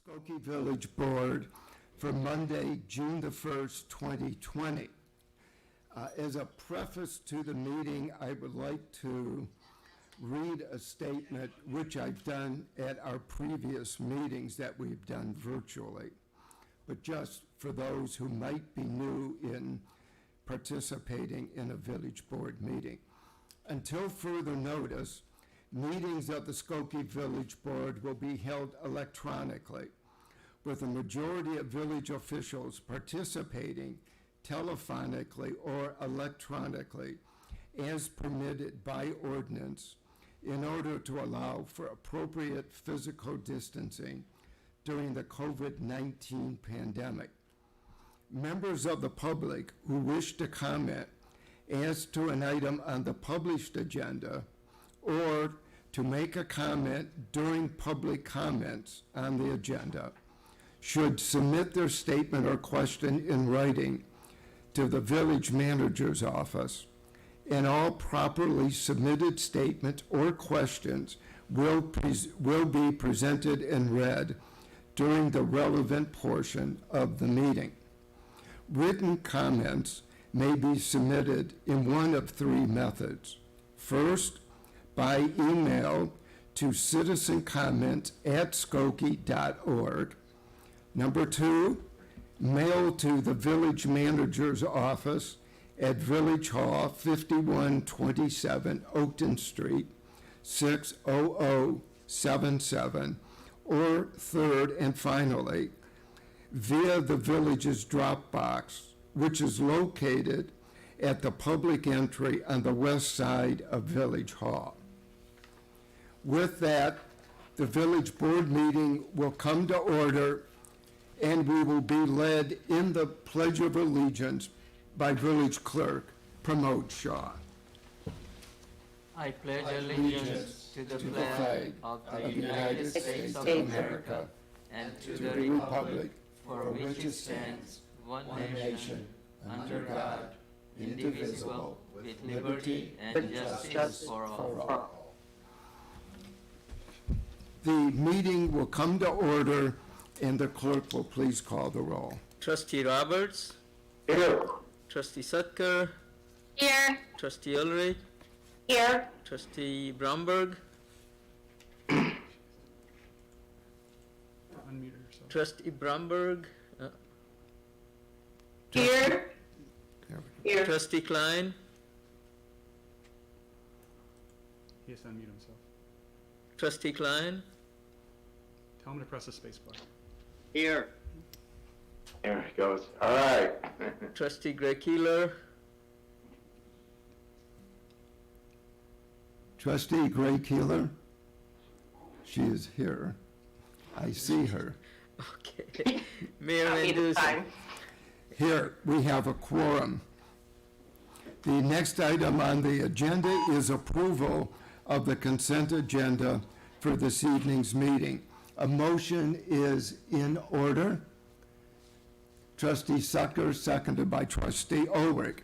Skokie Village Board for Monday, June the 1st, 2020. As a preface to the meeting, I would like to read a statement which I've done at our previous meetings that we've done virtually. But just for those who might be new in participating in a village board meeting. Until further notice, meetings of the Skokie Village Board will be held electronically, with a majority of village officials participating telephonically or electronically as permitted by ordinance in order to allow for appropriate physical distancing during the COVID-19 pandemic. Members of the public who wish to comment as to an item on the published agenda or to make a comment during public comments on the agenda should submit their statement or question in writing to the village manager's office, and all properly submitted statements or questions will be presented and read during the relevant portion of the meeting. Written comments may be submitted in one of three methods. First, by email to citizencomment@skokie.org. Number two, mail to the village manager's office at Village Hall, 5127 Oakton Street, 60077. Or third and finally, via the village's drop box, which is located at the public entry on the west side of Village Hall. With that, the village board meeting will come to order, and we will be led in the Pledge of Allegiance by Village Clerk Pramod Shah. I pledge allegiance to the flag of the United States of America and to the republic for which it stands, one nation, under God, indivisible, with liberty and justice for all. The meeting will come to order, and the clerk will please call the roll. Trustee Roberts? Here. Trustee Sutker? Here. Trustee Ulrich? Here. Trustee Bromberg? Unmute yourself. Trustee Bromberg? Here. Here. Trustee Klein? He has to unmute himself. Trustee Klein? Tell him to press the space bar. Here. There it goes. All right. Trustee Gray Keeler? Trustee Gray Keeler? She is here. I see her. Okay. Mayor Happy to Mendoza? time. Here, we have a quorum. The next item on the agenda is approval of the consent agenda for this evening's meeting. A motion is in order. Trustee Sucker, seconded by Trustee Ulrich.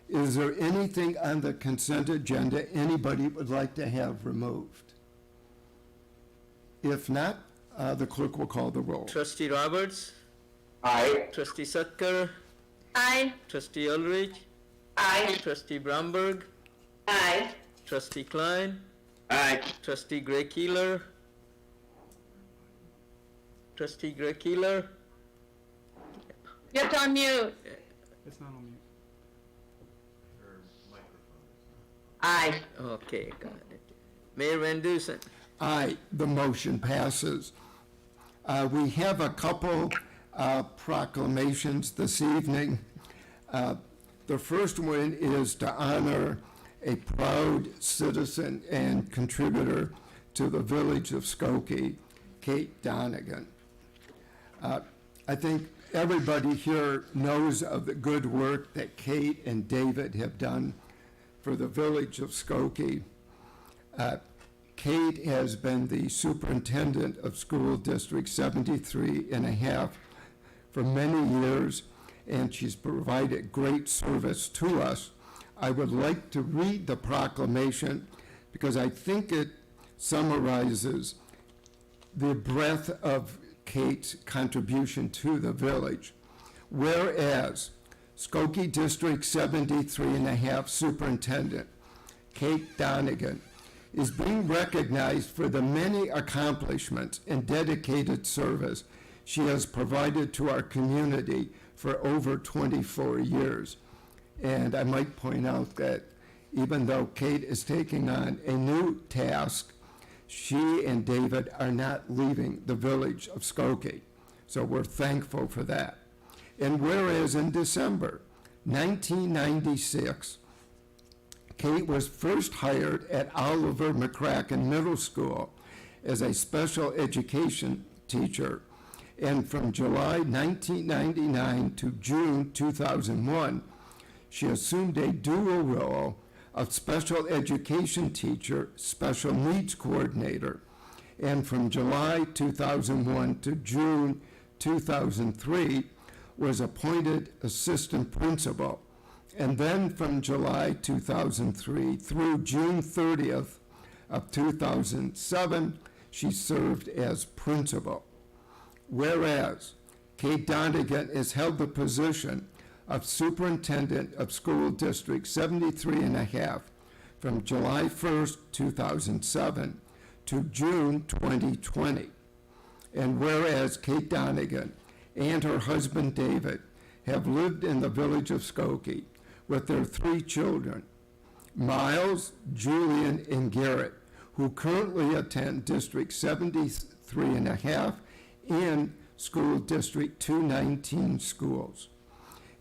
Is there anything on the consent agenda anybody would like to have removed? If not, the clerk will call the roll. Trustee Roberts? Aye. Trustee Sutker? Aye. Trustee Ulrich? Aye. Trustee Bromberg? Aye. Trustee Klein? Aye. Trustee Gray Keeler? Trustee Gray Keeler? You have to unmute. It's not on mute. Aye. Okay, got it. Mayor Mendoza? Aye, the motion passes. We have a couple proclamations this evening. The first one is to honor a proud citizen and contributor to the village of Skokie, Kate Donegan. I think everybody here knows of the good work that Kate and David have done for the village of Skokie. Kate has been the superintendent of School District 73 and a half for many years, and she's provided great service to us. I would like to read the proclamation because I think it summarizes the breadth of Kate's contribution to the village. Whereas Skokie District 73 and a half Superintendent Kate Donegan is being recognized for the many accomplishments and dedicated service she has provided to our community for over 24 years. And I might point out that even though Kate is taking on a new task, she and David are not leaving the village of Skokie. So we're thankful for that. And whereas in December 1996, Kate was first hired at Oliver McCracken Middle School as a special education teacher, and from July 1999 to June 2001, she assumed a dual role of special education teacher, special needs coordinator, and from July 2001 to June 2003 was appointed assistant principal. And then from July 2003 through June 30th of 2007, she served as principal. Whereas Kate Donegan has held the position of Superintendent of School District 73 and a half from July 1st, 2007 to June 2020. And whereas Kate Donegan and her husband David have lived in the village of Skokie with their 3 children, Miles, Julian, and Garrett, who currently attend District 73 and a half and School District 219 schools.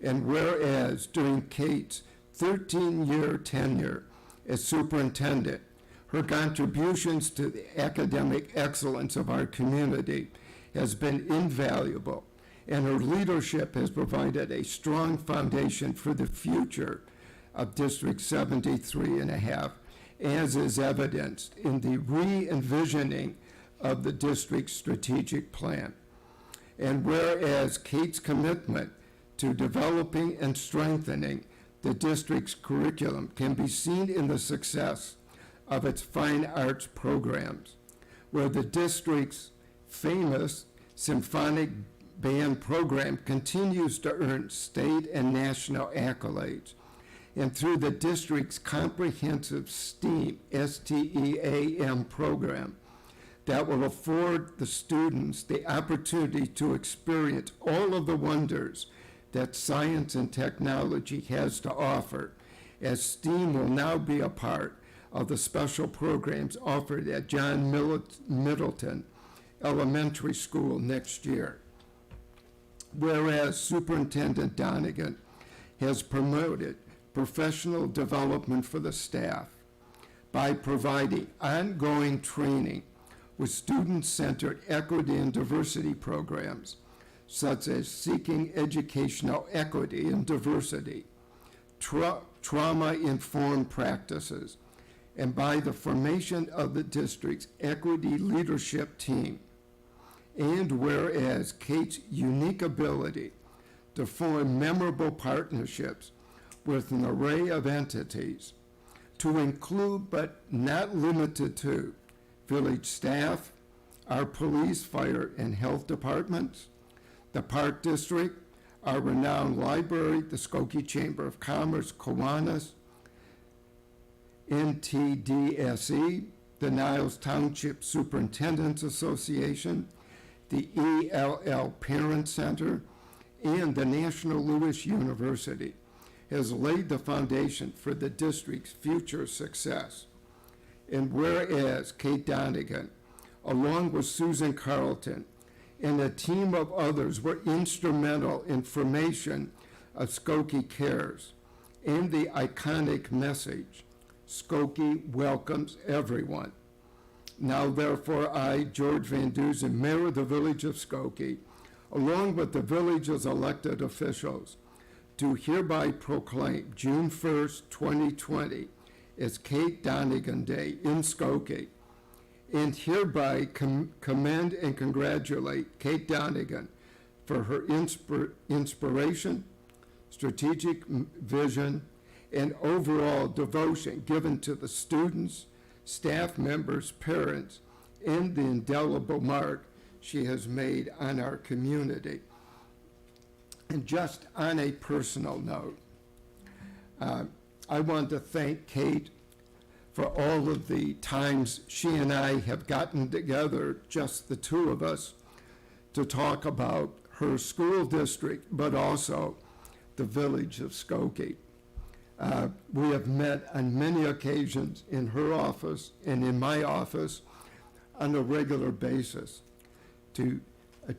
And whereas during Kate's 13-year tenure as superintendent, her contributions to the academic excellence of our community has been invaluable, and her leadership has provided a strong foundation for the future of District 73 and a half, as is evidenced in the re-envisioning of the district's strategic plan. And whereas Kate's commitment to developing and strengthening the district's curriculum can be seen in the success of its fine arts programs, where the district's famous symphonic band program continues to earn state and national accolades, and through the district's comprehensive STEAM, S-T-E-A-M program, that will afford the students the opportunity to experience all of the wonders that science and technology has to offer, as STEAM will now be a part of the special programs offered at John Middleton Elementary School next year. Whereas Superintendent Donegan has promoted professional development for the staff by providing ongoing training with student-centered equity and diversity programs, such as seeking educational equity and diversity, trauma-informed practices, and by the formation of the district's equity leadership team. And whereas Kate's unique ability to form memorable partnerships with an array of entities, to include but not limited to village staff, our police, fire, and health departments, the Park District, our renowned library, the Skokie Chamber of Commerce, Kiwanis, NTDSE, the Niles Township Superintendents Association, the ELL Parent Center, and the National Louis University has laid the foundation for the district's future success. And whereas Kate Donegan, along with Susan Carlton, and a team of others were instrumental in formation of Skokie Cares and the iconic message, Skokie welcomes everyone. Now therefore I, George Van Dusen, Mayor of the Village of Skokie, along with the village's elected officials, do hereby proclaim June 1st, 2020 as Kate Donegan Day in Skokie, and hereby commend and congratulate Kate Donegan for her inspiration, strategic vision, and overall devotion given to the students, staff members, parents, and the indelible mark she has made on our community. And just on a personal note, I want to thank Kate for all of the times she and I have gotten together, just the two of us, to talk about her school district, but also the village of Skokie. We have met on many occasions in her office and in my office on a regular basis to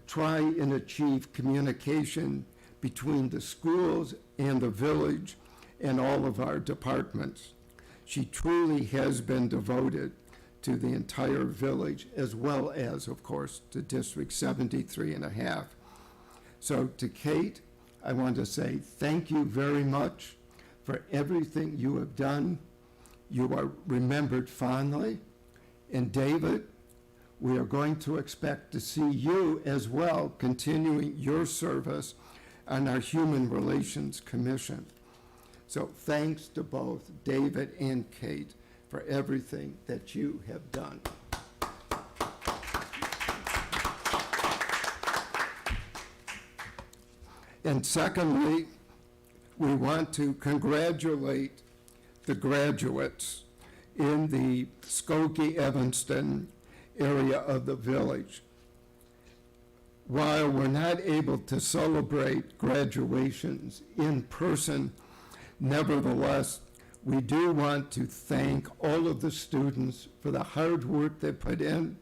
try and achieve communication between the schools and the village and all of our departments. She truly has been devoted to the entire village, as well as, of course, to District 73 and a half. So to Kate, I want to say thank you very much for everything you have done. You are remembered fondly. And David, we are going to expect to see you as well continuing your service on our Human Relations Commission. So thanks to both David and Kate for everything that you have done. And secondly, we want to congratulate the graduates in the Skokie Evanston area of the village. While we're not able to celebrate graduations in person, nevertheless, we do want to thank all of the students for the hard work they put in,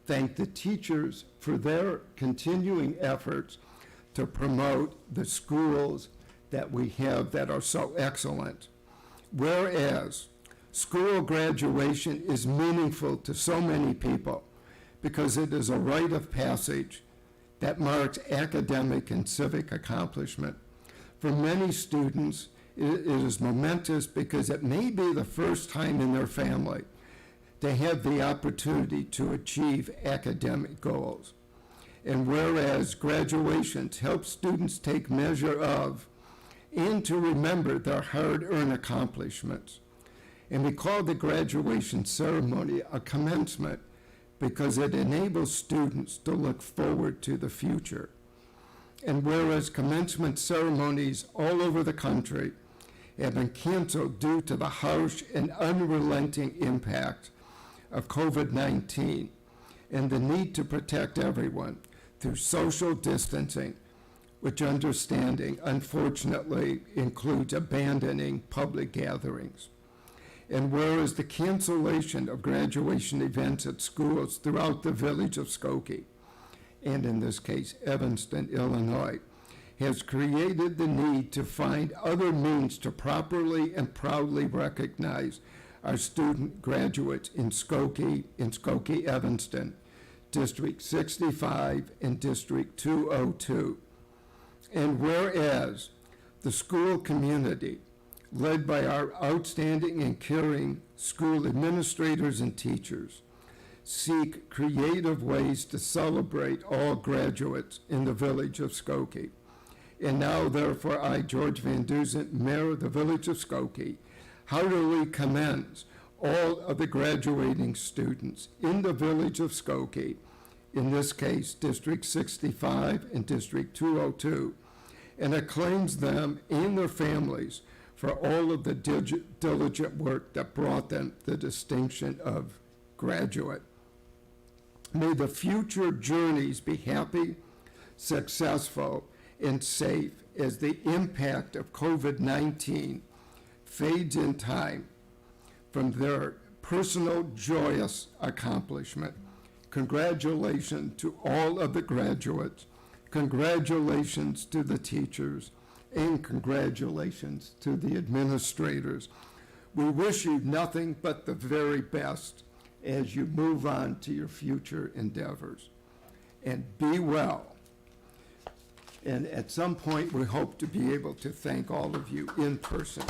thank the teachers for their continuing efforts to promote the schools that we have that are so excellent. Whereas school graduation is meaningful to so many people because it is a rite of passage that marks academic and civic accomplishment. For many students, it is momentous because it may be the first time in their family they have the opportunity to achieve academic goals. And whereas graduations help students take measure of and to remember their hard-earned accomplishments. And we call the graduation ceremony a commencement because it enables students to look forward to the future. And whereas commencement ceremonies all over the country have been canceled due to the harsh and unrelenting impact of COVID-19 and the need to protect everyone through social distancing, which understanding, unfortunately, includes abandoning public gatherings. And whereas the cancellation of graduation events at schools throughout the village of Skokie, and in this case, Evanston, Illinois, has created the need to find other means to properly and proudly recognize our student graduates in Skokie, Evanston, District 65 and District 202. And whereas the school community, led by our outstanding and caring school administrators and teachers, seek creative ways to celebrate all graduates in the village of Skokie. And now, therefore, I, George Van Dusen, Mayor of the village of Skokie, heartily commends all of the graduating students in the village of Skokie, in this case, District 65 and District 202, and acclaims them and their families for all of the diligent work that brought them the distinction of graduate. May the future journeys be happy, successful, and safe as the impact of COVID-19 fades in time from their personal joyous accomplishment. Congratulations to all of the graduates, congratulations to the teachers, and congratulations to the administrators. We wish you nothing but the very best as you move on to your future endeavors. And be well. And at some point, we hope to be able to thank all of you in person.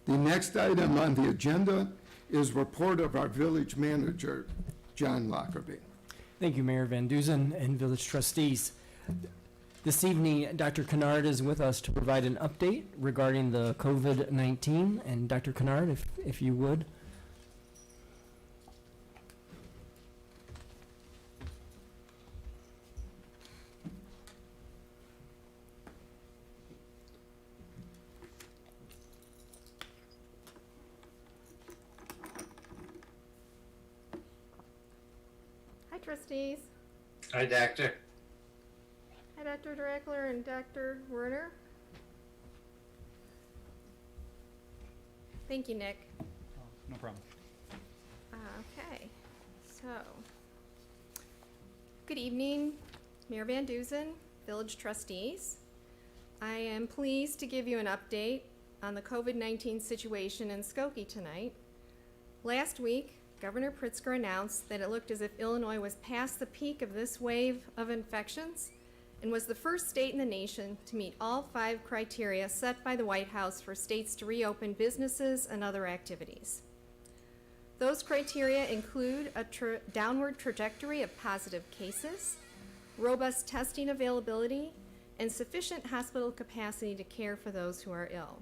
The The next item on the agenda is report of our village manager, John Lockerbie. Thank you, Mayor Van Duzen and village trustees. This evening, Dr. Kennard is with us to provide an update regarding the COVID-19. And Dr. Kennard, if you would. Hi, trustees. Hi, Doctor. Hi, Dr. Dreckler and Dr. Werner. Thank you, Nick. Oh, no problem. Okay, so, good evening, Mayor Van Duzen, village trustees. I am pleased to give you an update on the COVID-19 situation in Skokie tonight. Last week, Governor Pritzker announced that it looked as if Illinois was past the peak of this wave of infections and was the first state in the nation to meet all 5 criteria set by the White House for states to reopen businesses and other activities. Those criteria include a downward trajectory of positive cases, robust testing availability, and sufficient hospital capacity to care for those who are ill.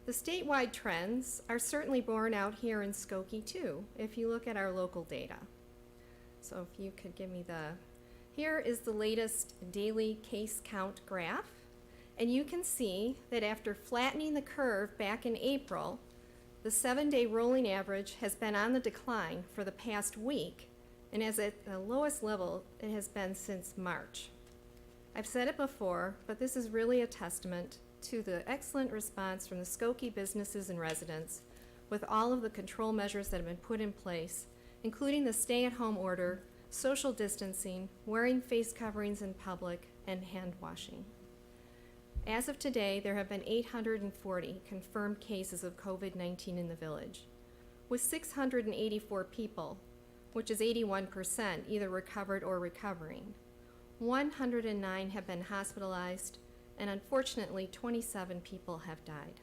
The statewide trends are certainly borne out here in Skokie too, if you look at our local data. So if you could give me here is the latest daily case count graph, and you can see that after flattening the curve back in April, the 7-day rolling average has been on the decline for the past week, and is at the lowest level it has been since March. I've said it before, but this is really a testament to the excellent response from the Skokie businesses and residents with all of the control measures that have been put in place, including the stay-at-home order, social distancing, wearing face coverings in public, and hand washing. As of today, there have been 840 confirmed cases of COVID-19 in the village, with 684 people, which is 81%, either recovered or recovering. 109 have been hospitalized, and unfortunately, 27 people have died.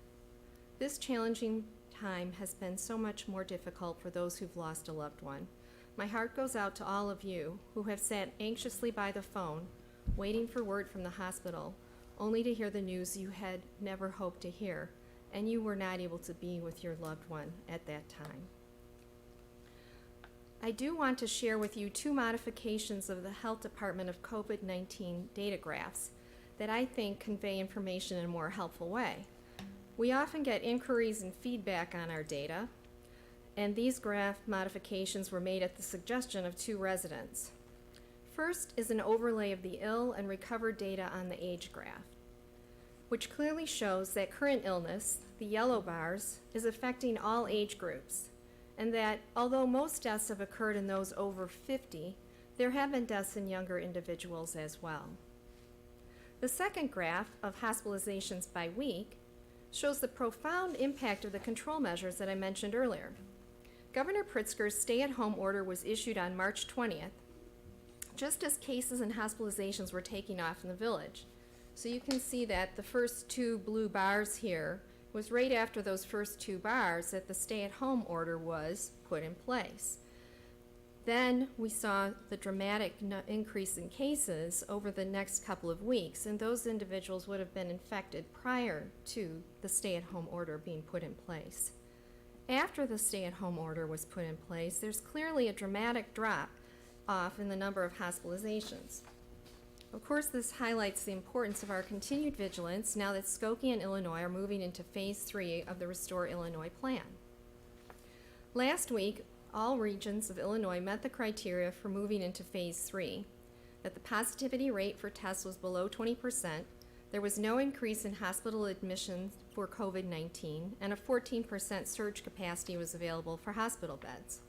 This challenging time has been so much more difficult for those who've lost a loved one. My heart goes out to all of you who have sat anxiously by the phone, waiting for word from the hospital, only to hear the news you had never hoped to hear, and you were not able to be with your loved one at that time. I do want to share with you 2 modifications of the Health Department of COVID-19 data graphs that I think convey information in a more helpful way. We often get inquiries and feedback on our data, and these graph modifications were made at the suggestion of 2 residents. First is an overlay of the ill and recovered data on the age graph, which clearly shows that current illness, the yellow bars, is affecting all age groups, and that although most deaths have occurred in those over 50, there have been deaths in younger individuals as well. The second graph of hospitalizations by week shows the profound impact of the control measures that I mentioned earlier. Governor Pritzker's stay-at-home order was issued on March 20th, just as cases and hospitalizations were taking off in the village. So you can see that the first 2 blue bars here was right after those first 2 bars that the stay-at-home order was put in place. Then we saw the dramatic increase in cases over the next couple of weeks, and those individuals would have been infected prior to the stay-at-home order being put in place. After the stay-at-home order was put in place, there's clearly a dramatic drop off in the number of hospitalizations. Of course, this highlights the importance of our continued vigilance now that Skokie and Illinois are moving into Phase 3 of the Restore Illinois plan. Last week, all regions of Illinois met the criteria for moving into Phase 3, that the positivity rate for tests was below 20%, there was no increase in hospital admissions for COVID-19, and a 14% surge capacity was available for hospital beds.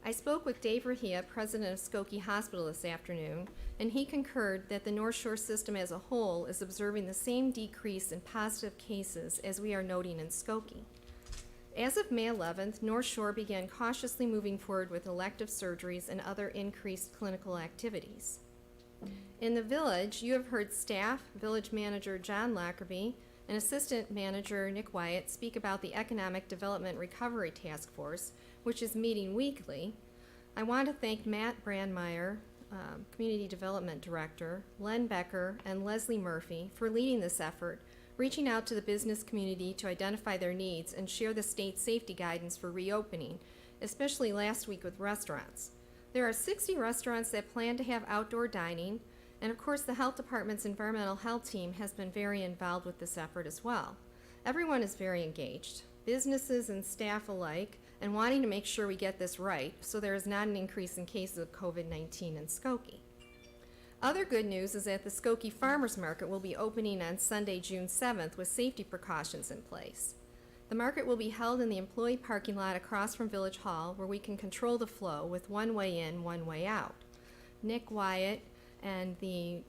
I spoke with Dave Rahia, president of Skokie Hospital, this afternoon, and he concurred that the North Shore system as a whole is observing the same decrease in positive cases as we are noting in Skokie. As of May 11th, North Shore began cautiously moving forward with elective surgeries and other increased clinical activities. In the village, you have heard staff, village manager John Lockerbie, and Assistant Manager Nick Wyatt speak about the Economic Development Recovery Task Force, which is meeting weekly, I want to thank Matt Brandmeier, Community Development Director, Len Becker, and Leslie Murphy for leading this effort, reaching out to the business community to identify their needs and share the state's safety guidance for reopening, especially last week with restaurants. There are 60 restaurants that plan to have outdoor dining, and of course the health department's environmental health team has been very involved with this effort as well. Everyone is very engaged, businesses and staff alike, and wanting to make sure we get this right so there is not an increase in cases of COVID-19 in Skokie. Other good news is that the Skokie Farmers Market will be opening on Sunday, June 7th with safety precautions in place. The market will be held in the employee parking lot across from Village Hall, where we can control the flow with one way in, one way out. Nick Wyatt and the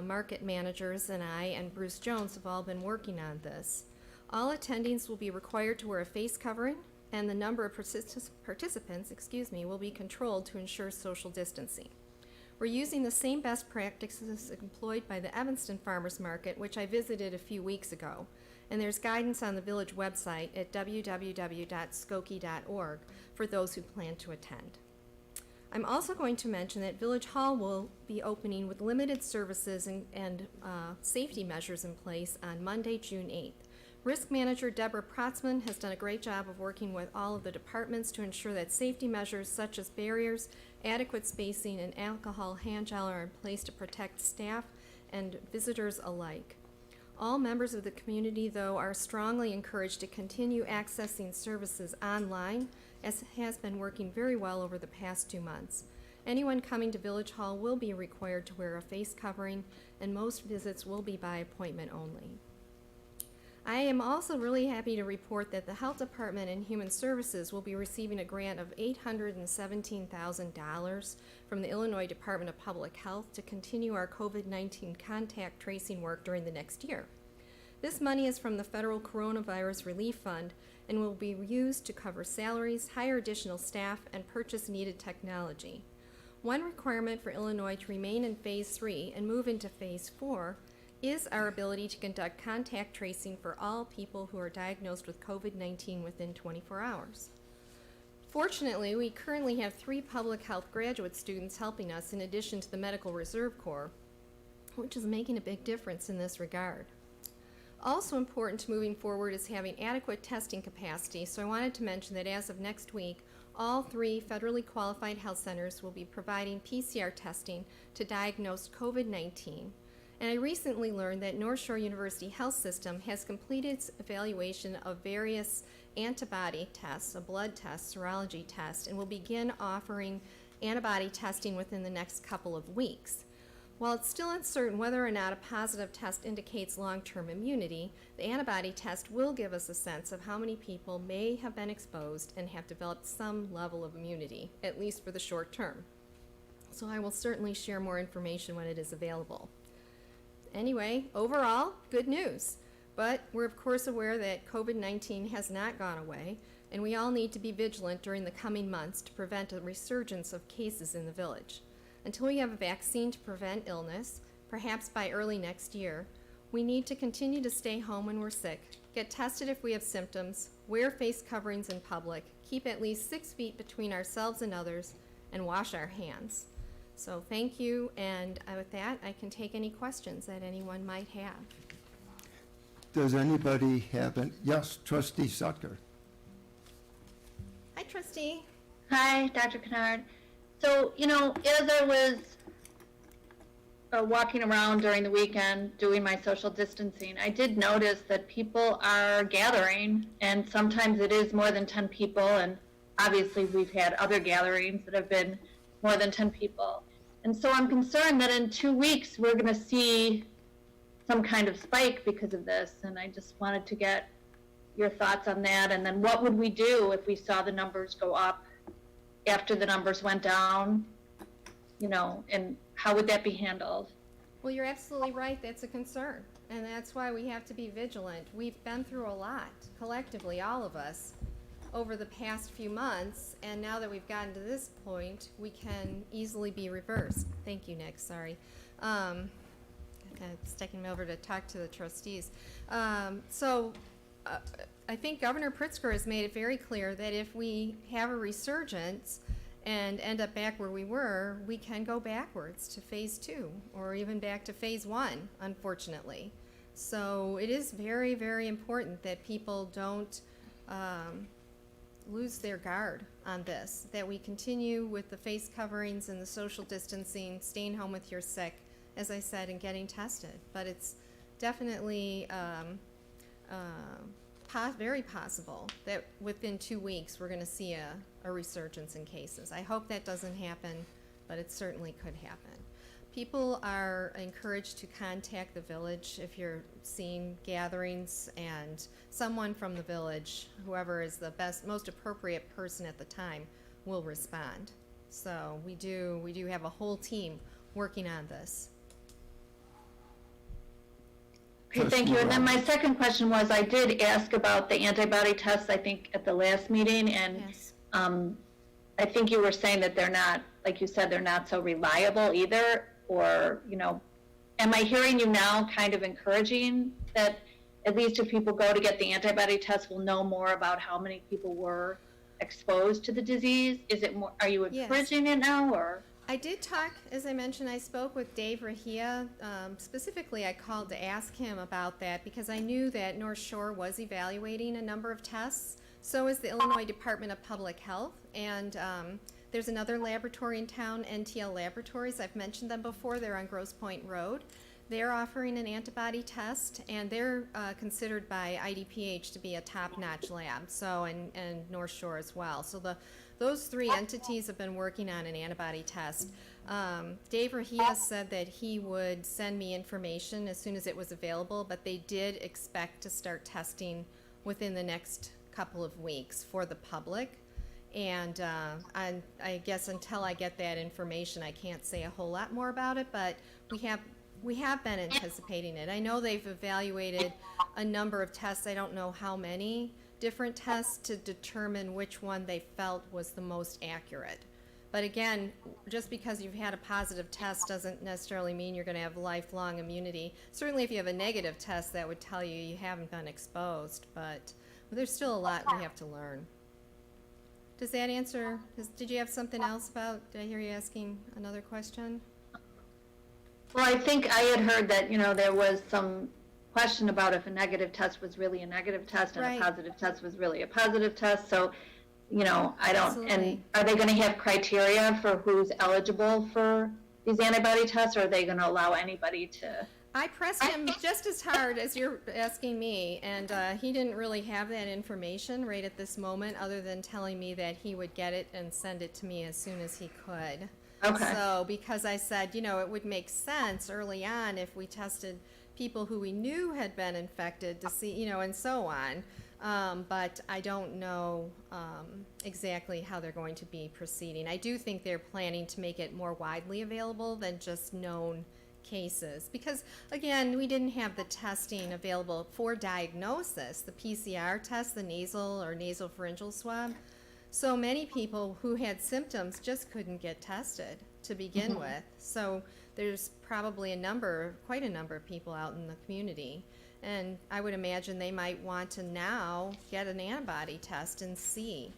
market managers and I and Bruce Jones have all been working on this. All attendings will be required to wear a face covering, and the number of participants will be controlled to ensure social distancing. We're using the same best practices employed by the Evanston Farmers Market, which I visited a few weeks ago, and there's guidance on the Village website at www.skokie.org for those who plan to attend. I'm also going to mention that Village Hall will be opening with limited services and safety measures in place on Monday, June 8th. Risk Manager Deborah Protzman has done a great job of working with all of the departments to ensure that safety measures such as barriers, adequate spacing, and alcohol hand gel are in place to protect staff and visitors alike. All members of the community, though, are strongly encouraged to continue accessing services online, as has been working very well over the past 2 months. Anyone coming to Village Hall will be required to wear a face covering, and most visits will be by appointment only. I am also really happy to report that the Health Department and Human Services will be receiving a grant of $817,000 from the Illinois Department of Public Health to continue our COVID-19 contact tracing work during the next year. This money is from the Federal Coronavirus Relief Fund and will be used to cover salaries, hire additional staff, and purchase needed technology. One requirement for Illinois to remain in Phase 3 and move into Phase 4 is our ability to conduct contact tracing for all people who are diagnosed with COVID-19 within 24 hours. Fortunately, we currently have 3 public health graduate students helping us in addition to the Medical Reserve Corps, which is making a big difference in this regard. Also important to moving forward is having adequate testing capacity, so I wanted to mention that as of next week, all 3 federally qualified health centers will be providing PCR testing to diagnose COVID-19. And I recently learned that North Shore University Health System has completed its evaluation of various antibody tests, a blood test, serology test, and will begin offering antibody testing within the next couple of weeks. While it's still uncertain whether or not a positive test indicates long-term immunity, the antibody test will give us a sense of how many people may have been exposed and have developed some level of immunity, at least for the short term. So I will certainly share more information when it is available. Anyway, overall, good news. But we're of course aware that COVID-19 has not gone away, and we all need to be vigilant during the coming months to prevent a resurgence of cases in the village. Until we have a vaccine to prevent illness, perhaps by early next year, we need to continue to stay home when we're sick, get tested if we have symptoms, wear face coverings in public, keep at least 6 feet between ourselves and others, and wash our hands. So thank you, and with that, I can take any questions that anyone might have. Does anybody have yes, Trustee Sucker. Hi, Trustee. Hi, Dr. Kennard. So, as I was walking around during the weekend doing my social distancing, I did notice that people are gathering, and sometimes it is more than 10 people, and obviously we've had other gatherings that have been more than 10 people. And so I'm concerned that in 2 weeks we're going to see some kind of spike because of this, and I just wanted to get your thoughts on that. And then what would we do if we saw the numbers go up after the numbers went down, and how would that be handled? Well, you're absolutely right. That's a concern, and that's why we have to be vigilant. We've been through a lot, collectively, all of us, over the past few months, and now that we've gotten to this point, we can easily be reversed. Thank you, Nick. Sorry. It's taking me over to talk to the trustees. I think Governor Pritzker has made it very clear that if we have a resurgence and end up back where we were, we can go backwards to phase 2 or even back to phase 1, unfortunately. So it is very, very important that people don't lose their guard on this, that we continue with the face coverings and the social distancing, staying home with your sick, as I said, and getting tested. But it's definitely very possible that within 2 weeks we're going to see a resurgence in cases. I hope that doesn't happen, but it certainly could happen. People are encouraged to contact the village if you're seeing gatherings, and someone from the village, whoever is the best, most appropriate person at the time, will respond. So we do have a whole team working on this. Okay, thank you. And then my second question was, I did ask about the antibody tests, I think, at the last meeting, and Yes. I think you were saying that they're not, like you said, they're not so reliable either, or, am I hearing you now kind of encouraging that at least if people go to get the antibody test, we'll know more about how many people were exposed to the disease? Is it more, are you Yes. encouraging it now, or? I did talk, as I mentioned, I spoke with Dave Rahia. Specifically, I called to ask him about that because I knew that North Shore was evaluating a number of tests. So is the Illinois Department of Public Health. And there's another laboratory in town, NTL Laboratories. I've mentioned them before. They're on Grosse Pointe Road. They're offering an antibody test, and they're considered by IDPH to be a top-notch lab. So, and North Shore as well. So those three entities have been working on an antibody test. Dave Rahia said that he would send me information as soon as it was available, but they did expect to start testing within the next couple of weeks for the public. And I guess until I get that information, I can't say a whole lot more about it, but we have been anticipating it. I know they've evaluated a number of tests. I don't know how many different tests to determine which one they felt was the most accurate. But again, just because you've had a positive test doesn't necessarily mean you're going to have lifelong immunity. Certainly if you have a negative test, that would tell you you haven't been exposed, but there's still a lot we have to learn. Does that answer? Did you have something else about, did I hear you asking another question? Well, I think I had heard that, there was some question about if a negative test was really a negative test and Right. a positive test was really a positive test. So, I don't, Absolutely. and are they going to have criteria for who's eligible for these antibody tests, or are they going to allow anybody to? I pressed him just as hard as you're asking me, and he didn't really have that information right at this moment, other than telling me that he would get it and send it to me as soon as he could. Okay. So, because I said, it would make sense early on if we tested people who we knew had been infected to see, and so on. But I don't know exactly how they're going to be proceeding. I do think they're planning to make it more widely available than just known cases. Because, again, we didn't have the testing available for diagnosis, the PCR test, the nasal or nasopharyngeal swab. So many people who had symptoms just couldn't get tested to begin with. So there's probably quite a number of people out in the community. And I would imagine they might want to now get an antibody test and see,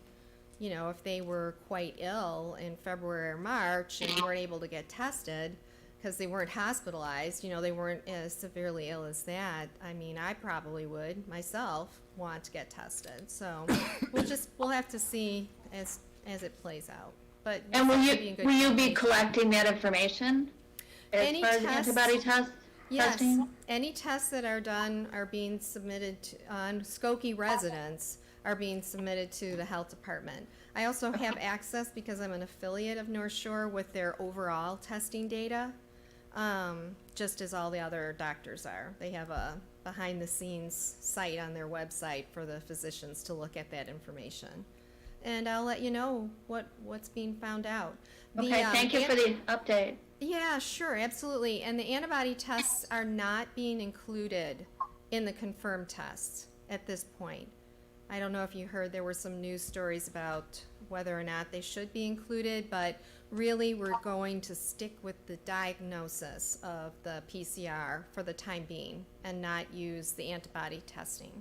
if they were quite ill in February or March and weren't able to get tested because they weren't hospitalized, they weren't as severely ill as that. I mean, I probably would myself want to get tested. So we'll have to see as it plays out. But And will it'll be in good you be coordination. collecting that information as Any far as tests- antibody Yes, testing? any tests that are done are being submitted on Skokie residents are being submitted to the health department. I also have access, because I'm an affiliate of North Shore, with their overall testing data, just as all the other doctors are. They have a behind-the-scenes site on their website for the physicians to look at that information. And I'll let you know what's being found out. Okay, thank you for the update. Yeah, sure, absolutely. And the antibody tests are not being included in the confirmed tests at this point. I don't know if you heard, there were some news stories about whether or not they should be included, but really we're going to stick with the diagnosis of the PCR for the time being and not use the antibody testing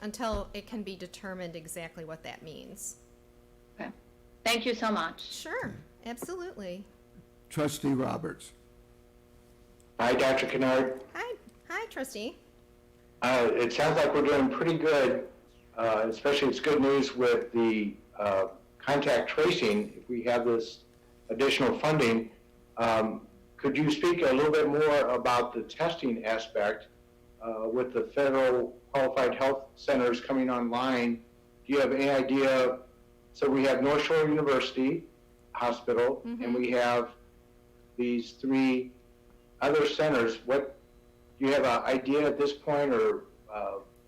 until it can be determined exactly what that means. Okay. Thank you so much. Sure, absolutely. Trustee Roberts. Hi, Dr. Kennard. Hi, trustee. It sounds like we're doing pretty good, especially it's good news with the contact tracing. If we have this additional funding, could you speak a little bit more about the testing aspect with the federal qualified health centers coming online? Do you have any idea? So we have North Shore University Hospital, and we have these 3 other centers. What do you have an idea at this point, or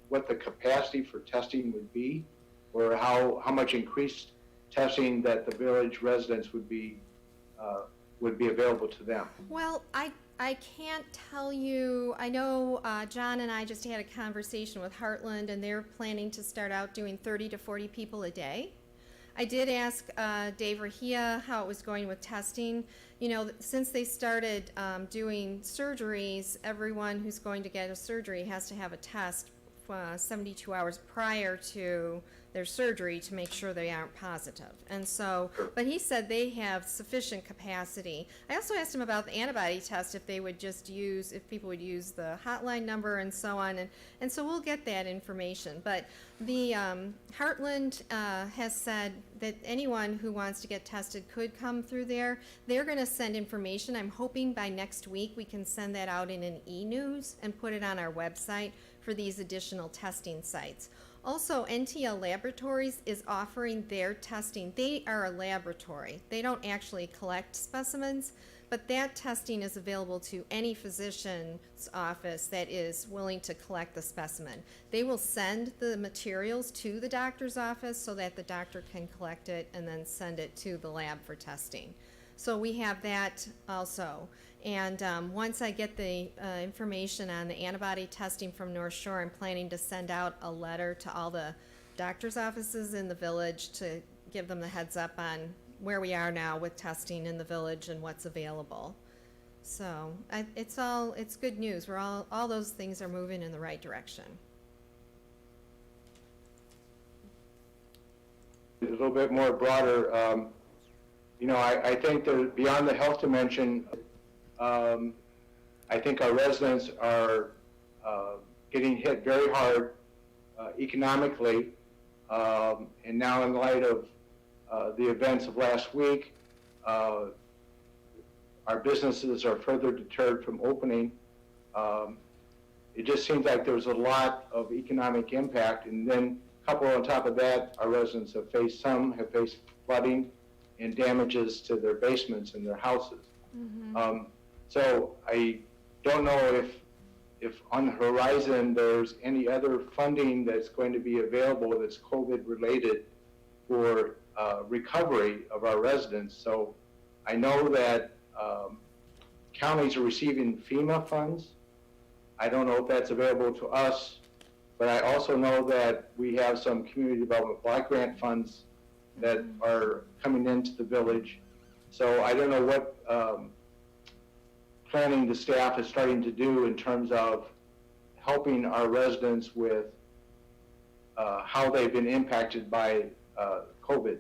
what the capacity for testing would be, or how much increased testing that the Village residents would be available to them? Well, I can't tell you. I know John and I just had a conversation with Heartland, and they're planning to start out doing 30 to 40 people a day. I did ask Dave Rahia how it was going with testing. You know, since they started doing surgeries, everyone who's going to get a surgery has to have a test 72 hours prior to their surgery to make sure they aren't positive. And so, but he said they have sufficient capacity. I also asked him about the antibody test, if they would just use, if people would use the hotline number and so on. And so we'll get that information. But the Heartland has said that anyone who wants to get tested could come through there. They're going to send information. I'm hoping by next week we can send that out in an e-news and put it on our website for these additional testing sites. Also, NTL Laboratories is offering their testing. They are a laboratory. They don't actually collect specimens, but that testing is available to any physician's office that is willing to collect the specimen. They will send the materials to the doctor's office so that the doctor can collect it and then send it to the lab for testing. So we have that also. And once I get the information on the antibody testing from North Shore, I'm planning to send out a letter to all the doctor's offices in the Village to give them the heads up on where we are now with testing in the Village and what's available. So it's good news. All those things are moving in the right direction. A little bit more broader, you know, I think that beyond the health dimension, I think our residents are getting hit very hard economically, and now in light of the events of last week, our businesses are further deterred from opening. It just seems like there's a lot of economic impact, and then coupled on top of that, our residents have faced flooding and damages to their basements and their houses. So I don't know if on the horizon there's any other funding that's going to be available that's COVID related for recovery of our residents. So I know that counties are receiving FEMA funds. I don't know if that's available to us, but I also know that we have some community development block grant funds that are coming into the Village. So I don't know what planning the staff is starting to do in terms of helping our residents with how they've been impacted by COVID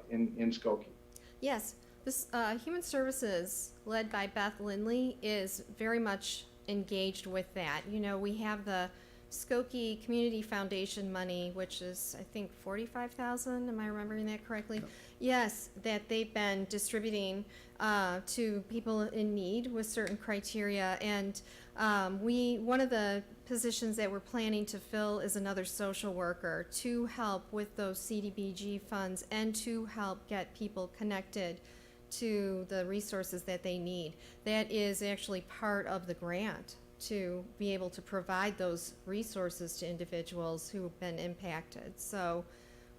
in Skokie. Yes, this Human Services, led by Beth Lindley, is very much engaged with that. You know, we have the Skokie Community Foundation money, which is, I think, $45,000. Am I remembering that correctly? Yep. Yes, that they've been distributing to people in need with certain criteria. And one of the positions that we're planning to fill is another social worker to help with those CDBG funds and to help get people connected to the resources that they need. That is actually part of the grant, to be able to provide those resources to individuals who have been impacted. So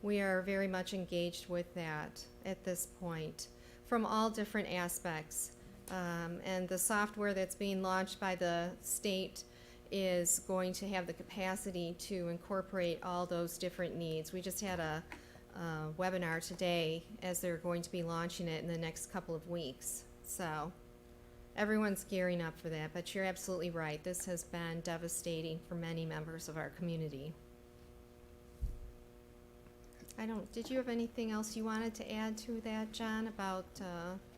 we are very much engaged with that at this point from all different aspects. And the software that's being launched by the state is going to have the capacity to incorporate all those different needs. We just had a webinar today, as they're going to be launching it in the next couple of weeks. So everyone's gearing up for that, but you're absolutely right. This has been devastating for many members of our community. Did you have anything else you wanted to add to that, John, about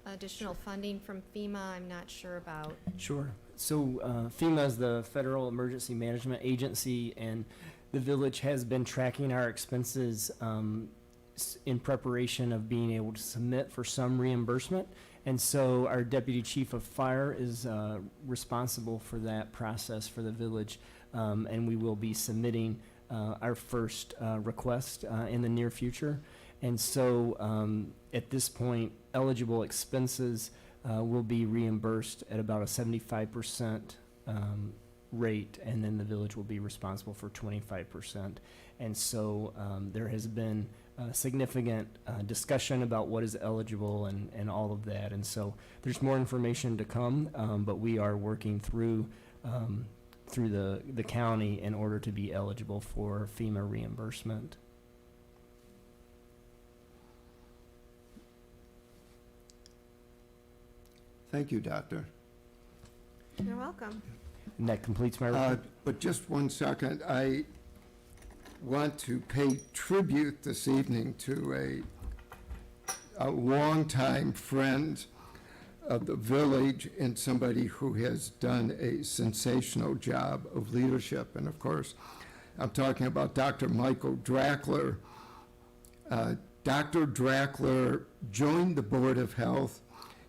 additional funding from FEMA? I'm not sure about. Sure. So FEMA is the Federal Emergency Management Agency, and the village has been tracking our expenses in preparation of being able to submit for some reimbursement. And so our Deputy Chief of Fire is responsible for that process for the village, and we will be submitting our first request in the near future. And so at this point, eligible expenses will be reimbursed at about a 75% rate, and then the village will be responsible for 25%. And so there has been significant discussion about what is eligible and all of that. And so there's more information to come, but we are working through the county in order to be eligible for FEMA reimbursement. Thank you, Doctor. You're welcome. And that completes my report. But just 1 second, I want to pay tribute this evening to a longtime friend of the village and somebody who has done a sensational job of leadership. And of course, I'm talking about Dr. Michael Drackler. Dr. Drackler joined the Board of Health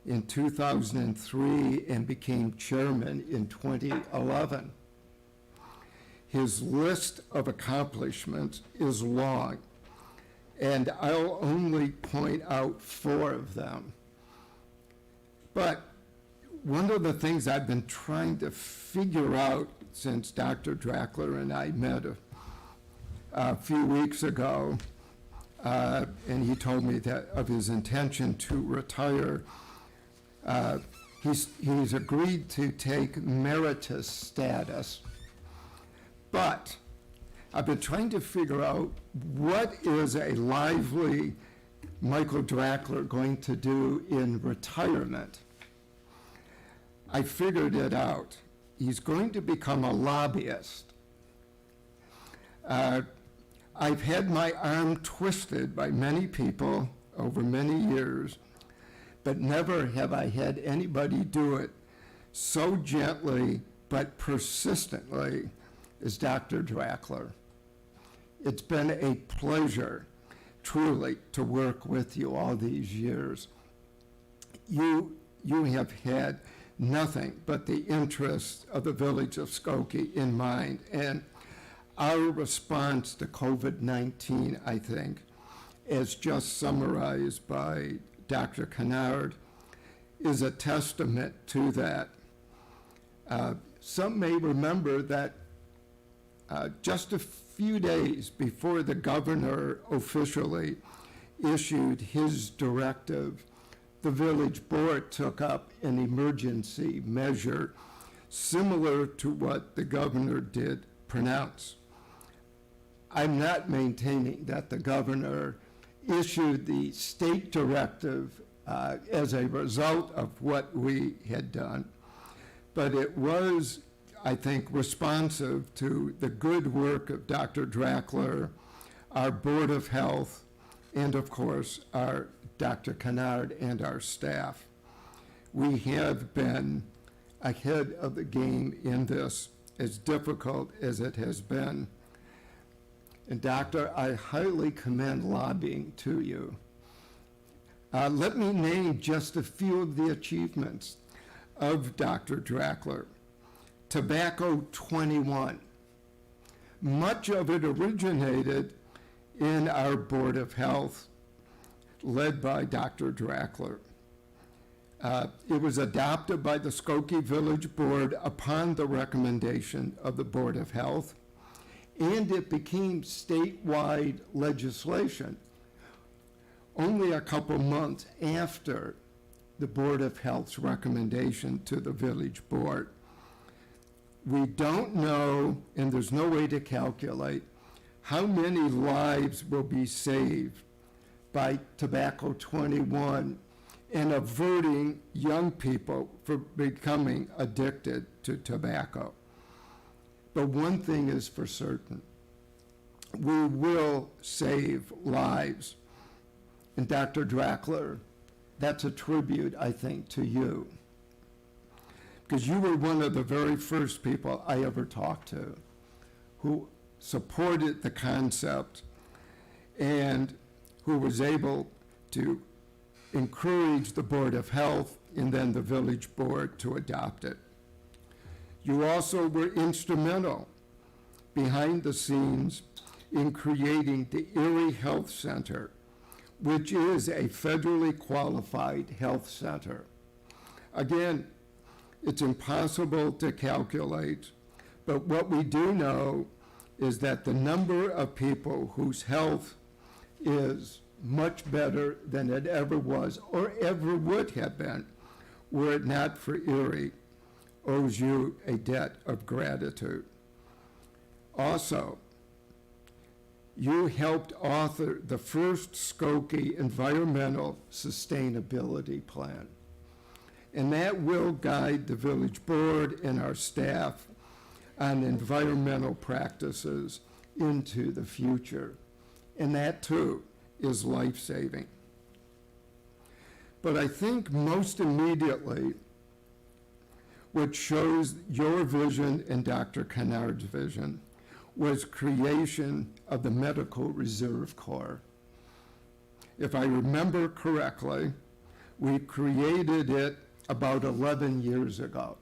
in 2003 and became chairman in 2011. His list of accomplishments is long, and I'll only point out 4 of them. But one of the things I've been trying to figure out since Dr. Drackler and I met a few weeks ago, and he told me that of his intention to retire, he's agreed to take emeritus status. But I've been trying to figure out what is a lively Michael Drackler going to do in retirement. I figured it out. He's going to become a lobbyist. I've had my arm twisted by many people over many years, but never have I had anybody do it so gently but persistently as Dr. Drackler. It's been a pleasure, truly, to work with you all these years. You have had nothing but the interests of the village of Skokie in mind, and our response to COVID-19, I think, as just summarized by Dr. Kennard, is a testament to that. Some may remember that just a few days before the governor officially issued his directive, the village board took up an emergency measure similar to what the governor did pronounce. I'm not maintaining that the governor issued the state directive as a result of what we had done, but it was, I think, responsive to the good work of Dr. Drackler, our Board of Health, and of course, our Dr. Kennard and our staff. We have been ahead of the game in this, as difficult as it has been. And Doctor, I highly commend lobbying to you. Let me name just a few of the achievements of Dr. Drackler. Tobacco 21. Much of it originated in our Board of Health, led by Dr. Drackler. It was adopted by the Skokie Village Board upon the recommendation of the Board of Health, and it became statewide legislation only a couple months after the Board of Health's recommendation to the village board. We don't know, and there's no way to calculate, how many lives will be saved by Tobacco 21 and averting young people from becoming addicted to tobacco. But one thing is for certain, we will save lives. And Dr. Drackler, that's a tribute, I think, to you. Because you were one of the very first people I ever talked to who supported the concept and who was able to encourage the Board of Health and then the Village Board to adopt it. You also were instrumental behind the scenes in creating the Erie Health Center, which is a federally qualified health center. Again, it's impossible to calculate, but what we do know is that the number of people whose health is much better than it ever was or ever would have been were it not for Erie owes you a debt of gratitude. Also, you helped author the first Skokie environmental sustainability plan, and that will guide the village board and our staff on environmental practices into the future, and that too is life-saving. But I think most immediately, what shows your vision and Dr. Kennard's vision was creation of the Medical Reserve Corps. If I remember correctly, we created it about 11 years ago,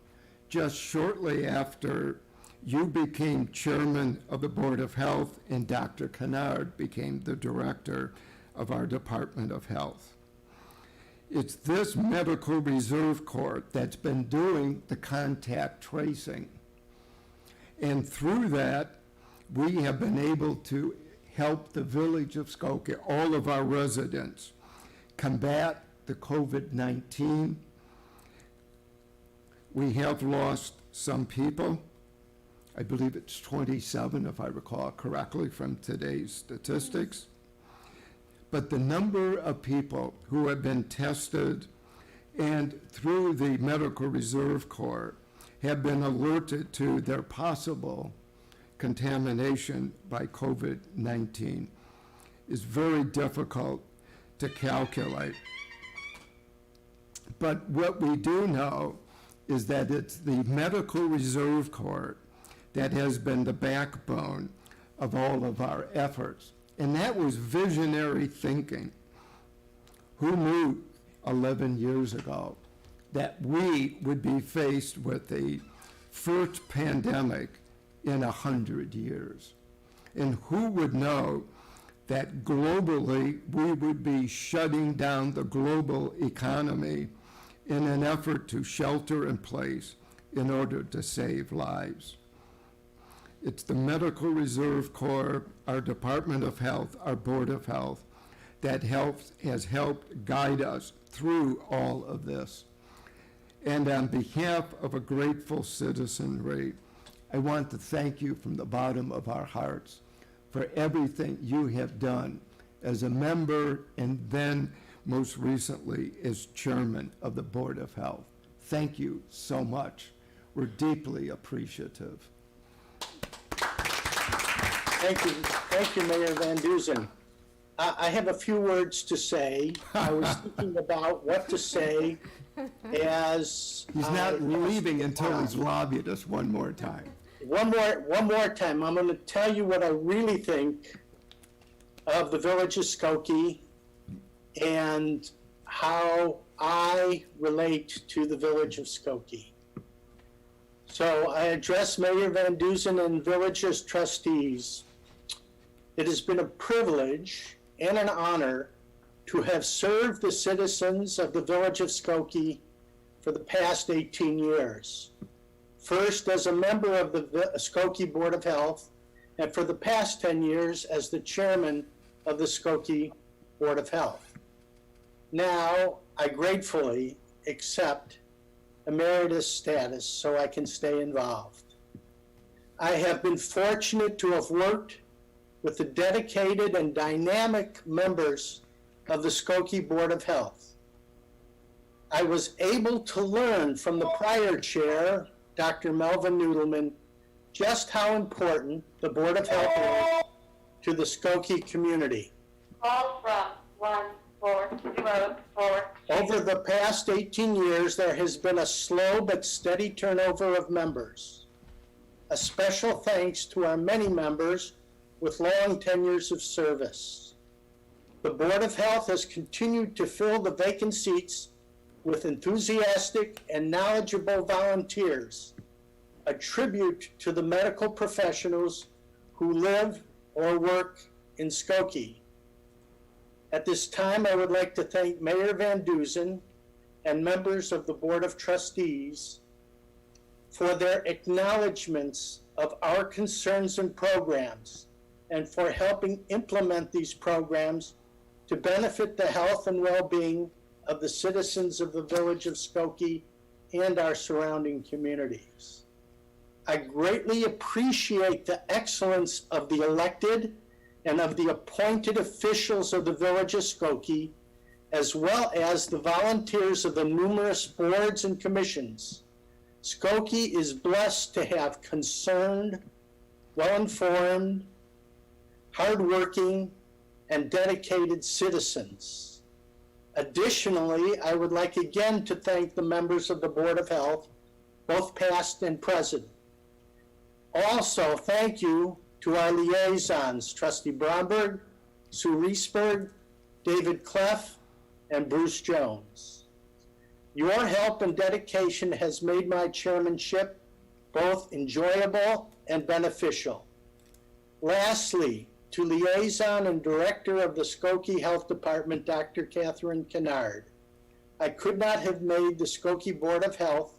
just shortly after you became chairman of the Board of Health and Dr. Kennard became the director of our Department of Health. It's this Medical Reserve Corps that's been doing the contact tracing. And through that, we have been able to help the village of Skokie, all of our residents, combat the COVID-19. We have lost some people. I believe it's 27, if I recall correctly, from today's statistics. But the number of people who have been tested and through the Medical Reserve Corps have been alerted to their possible contamination by COVID-19 is very difficult to calculate. But what we do know is that it's the Medical Reserve Corps that has been the backbone of all of our efforts. And that was visionary thinking. Who knew 11 years ago that we would be faced with the first pandemic in 100 years? And who would know that globally we would be shutting down the global economy in an effort to shelter in place in order to save lives? It's the Medical Reserve Corps, our Department of Health, our Board of Health, that has helped guide us through all of this. And on behalf of a grateful citizenry, I want to thank you from the bottom of our hearts for everything you have done as a member and then most recently as chairman of the Board of Health. Thank you so much. We're deeply appreciative. Thank you, Mayor Van Duzen. I have a few words to say. I was thinking about what to say as. He's not leaving until he's lobbied us one more time. One more time. I'm going to tell you what I really think of the village of Skokie and how I relate to the village of Skokie. So I address Mayor Van Duzen and village's trustees. It has been a privilege and an honor to have served the citizens of the village of Skokie for the past 18 years. First as a member of the Skokie Board of Health, and for the past 10 years as the chairman of the Skokie Board of Health. Now, I gratefully accept emeritus status so I can stay involved. I have been fortunate to have worked with the dedicated and dynamic members of the Skokie Board of Health. I was able to learn from the prior chair, Dr. Melvin Noodleman, just how important the Board of Health is to the Skokie community. Call from 1404. Over the past 18 years, there has been a slow but steady turnover of members. A special thanks to our many members with long tenures of service. The Board of Health has continued to fill the vacant seats with enthusiastic and knowledgeable volunteers, a tribute to the medical professionals who live or work in Skokie. At this time, I would like to thank Mayor Van Duzen and members of the Board of Trustees for their acknowledgments of our concerns and programs, and for helping implement these programs to benefit the health and well-being of the citizens of the village of Skokie and our surrounding communities. I greatly appreciate the excellence of the elected and of the appointed officials of the village of Skokie, as well as the volunteers of the numerous boards and commissions. Skokie is blessed to have concerned, well-informed, hardworking, and dedicated citizens. Additionally, I would like again to thank the members of the Board of Health, both past and present. Also, thank you to our liaisons, Trustee Bromberg, Sue Reesberg, David Cleff, and Bruce Jones. Your help and dedication has made my chairmanship both enjoyable and beneficial. Lastly, to Liaison and Director of the Skokie Health Department, Dr. Catherine Kennard. I could not have made the Skokie Board of Health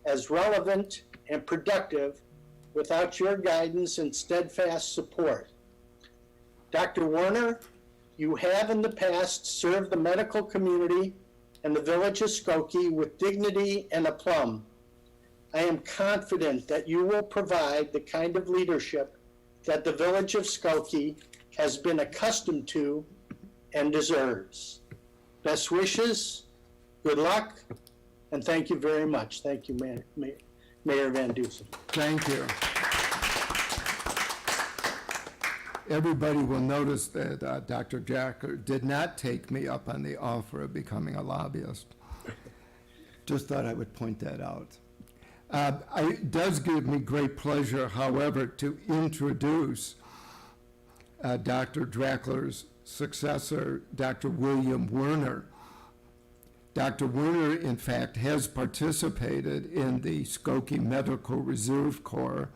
as relevant and productive without your guidance and steadfast support. Dr. Werner, you have in the past served the medical community and the village of Skokie with dignity and aplomb. I am confident that you will provide the kind of leadership that the village of Skokie has been accustomed to and deserves. Best wishes, good luck, and thank you very much. Thank you, Mayor Van Dusen. Thank you. Everybody will notice that Dr. Jacker did not take me up on the offer of becoming a lobbyist. Just thought I would point that out. It does give me great pleasure, however, to introduce Dr. Drackler's successor, Dr. William Werner. Dr. Werner, in fact, has participated in the Skokie Medical Reserve Corps,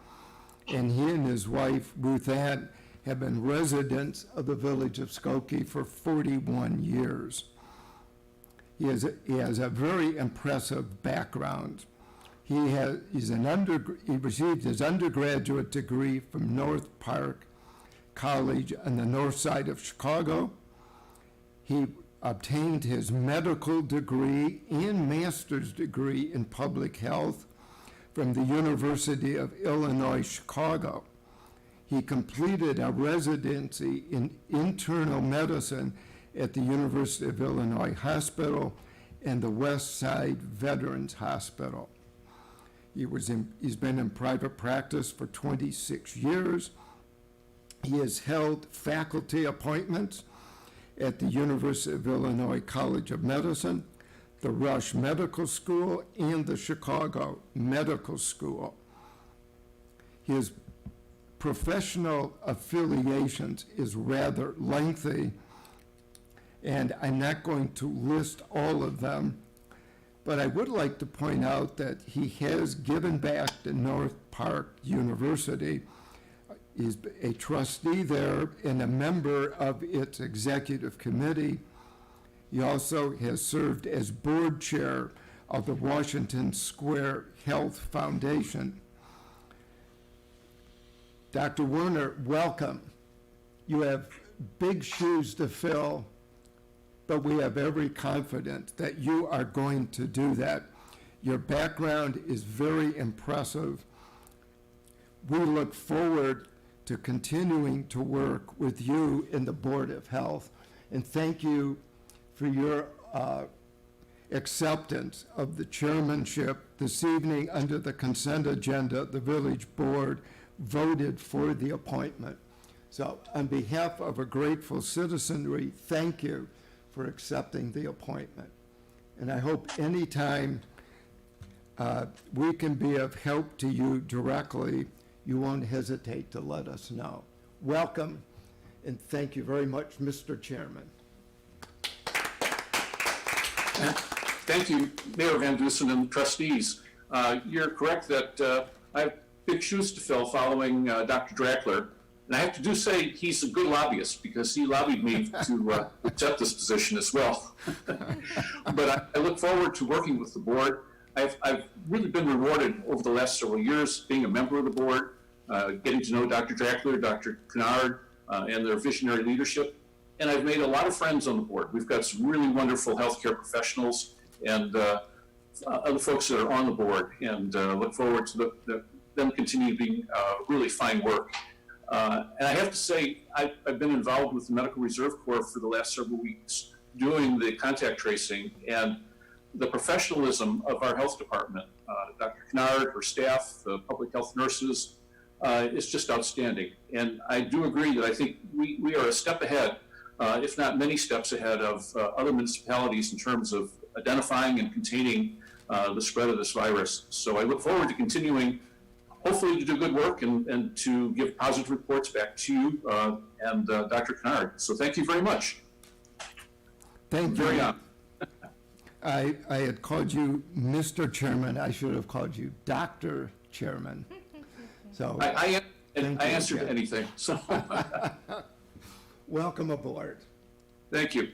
and he and his wife, Ruth Ann, have been residents of the village of Skokie for 41 years. He has a very impressive background. He received his undergraduate degree from North Park College on the north side of Chicago. He obtained his medical degree and master's degree in public health from the University of Illinois, Chicago. He completed a residency in internal medicine at the University of Illinois Hospital and the West Side Veterans Hospital. He's been in private practice for 26 years. He has held faculty appointments at the University of Illinois College of Medicine, the Rush Medical School, and the Chicago Medical School. His professional affiliations is rather lengthy, and I'm not going to list all of them, but I would like to point out that he has given back to North Park University. He's a trustee there and a member of its executive committee. He also has served as board chair of the Washington Square Health Foundation. Dr. Werner, welcome. You have big shoes to fill, but we have every confidence that you are going to do that. Your background is very impressive. We look forward to continuing to work with you in the Board of Health, and thank you for your acceptance of the chairmanship this evening. Under the consent agenda, the village board voted for the appointment. So on behalf of a grateful citizenry, thank you for accepting the appointment. And I hope anytime we can be of help to you directly, you won't hesitate to let us know. Welcome, and thank you very much, Mr. Chairman. Thank you, Mayor Van Dusen and trustees. You're correct that I have big shoes to fill following Dr. Drackler. And I have to say he's a good lobbyist because he lobbied me to accept this position as well. But I look forward to working with the board. I've really been rewarded over the last several years being a member of the board, getting to know Dr. Drackler, Dr. Kennard, and their visionary leadership. And I've made a lot of friends on the board. We've got some really wonderful healthcare professionals and other folks that are on the board, and look forward to them continuing being really fine work. And I have to say, I've been involved with the Medical Reserve Corps for the last several weeks doing the contact tracing, and the professionalism of our health department, Dr. Kennard, her staff, the public health nurses, is just outstanding. And I do agree that I think we are a step ahead, if not many steps ahead of other municipalities in terms of identifying and containing the spread of this virus. So I look forward to continuing, hopefully to do good work and to give positive reports back to you and Dr. Kennard. So thank you very much. Thank you. Very honored. I had called you Mr. Chairman. I should have called you Dr. Chairman. So I thank you answer to again. anything. So Welcome aboard. thank you.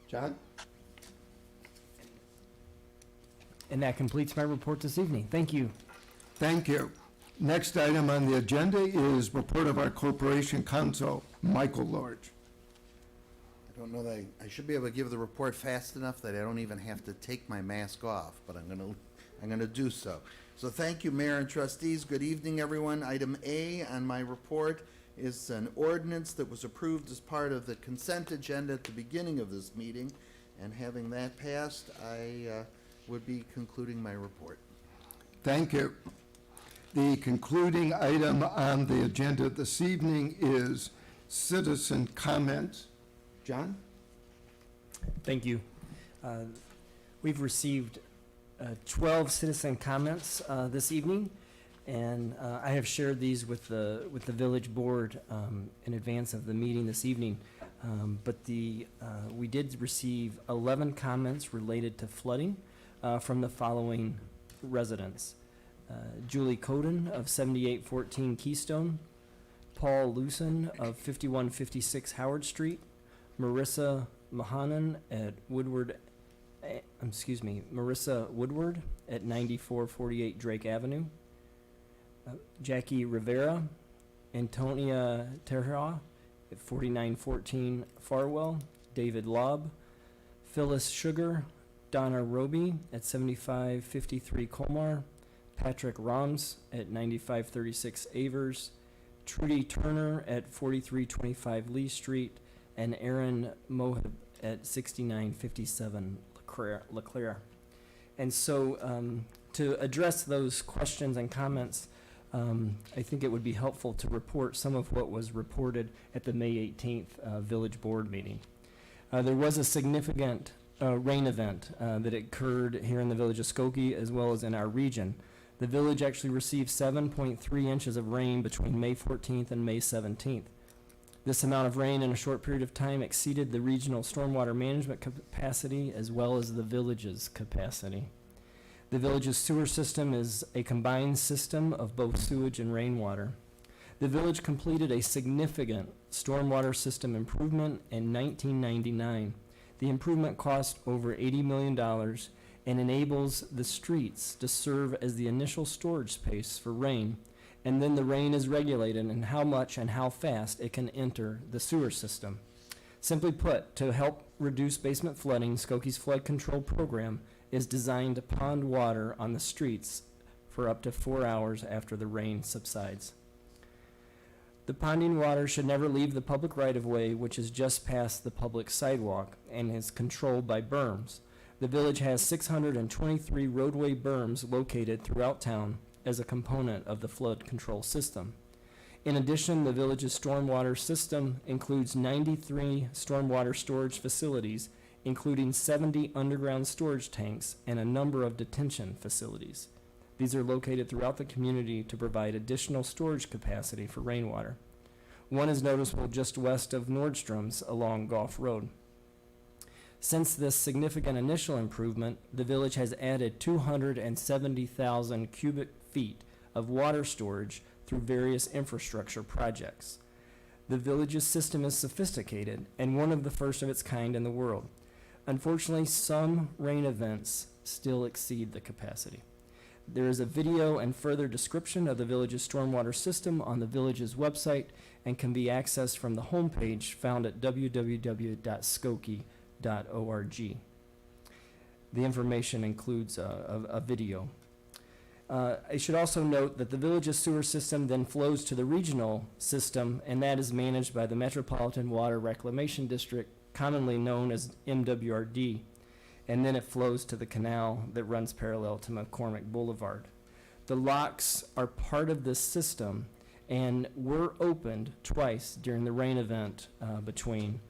John? And that completes my report this evening. Thank you. Thank you. Next item on the agenda is report of our Corporation Counsel, Michael Lorge. I don't know that I should be able to give the report fast enough that I don't even have to take my mask off, but I'm gonna do so. So thank you, Mayor and trustees. Good evening, everyone. Item A on my report is an ordinance that was approved as part of the consent agenda at the beginning of this meeting, and having that passed, I would be concluding my report. Thank you. The concluding item on the agenda this evening is citizen comments. John? Thank you. We've received 12 citizen comments this evening, and I have shared these with the village board in advance of the meeting this evening. But we did receive 11 comments related to flooding from the following residents. Julie Coden of 7814 Keystone, Paul Lucen of 5156 Howard Street, Marissa Mahanan at Marissa Woodward at 9448 Drake Avenue, Jackie Rivera, Antonia Terra at 4914 Farwell, David Lobb, Phyllis Sugar, Donna Roby at 7553 Colmar, Patrick Roms at 9536 Avers, Trudy Turner at 4325 Lee Street, and Aaron Mohib at 6957 LeClaire. And so to address those questions and comments, I think it would be helpful to report some of what was reported at the May 18th Village Board meeting. There was a significant rain event that occurred here in the village of Skokie as well as in our region. The village actually received 7.3 inches of rain between May 14th and May 17th. This amount of rain in a short period of time exceeded the regional stormwater management capacity as well as the village's capacity. The village's sewer system is a combined system of both sewage and rainwater. The village completed a significant stormwater system improvement in 1999. The improvement cost over $80 million and enables the streets to serve as the initial storage space for rain, and then the rain is regulated in how much and how fast it can enter the sewer system. Simply put, to help reduce basement flooding, Skokie's flood control program is designed to pond water on the streets for up to 4 hours after the rain subsides. The ponding water should never leave the public right-of-way, which is just past the public sidewalk and is controlled by berms. The village has 623 roadway berms located throughout town as a component of the flood control system. In addition, the village's stormwater system includes 93 stormwater storage facilities, including 70 underground storage tanks and a number of detention facilities. These are located throughout the community to provide additional storage capacity for rainwater. One is noticeable just west of Nordstrom's along Gulf Road. Since this significant initial improvement, the village has added 270,000 cubic feet of water storage through various infrastructure projects. The village's system is sophisticated and one of the first of its kind in the world. Unfortunately, some rain events still exceed the capacity. There is a video and further description of the village's stormwater system on the village's website and can be accessed from the homepage found at www.skokie.org. The information includes a video. I should also note that the village's sewer system then flows to the regional system, and that is managed by the Metropolitan Water Reclamation District, commonly known as MWRD, and then it flows to the canal that runs parallel to McCormick Boulevard. The locks are part of this system and were opened twice during the rain event between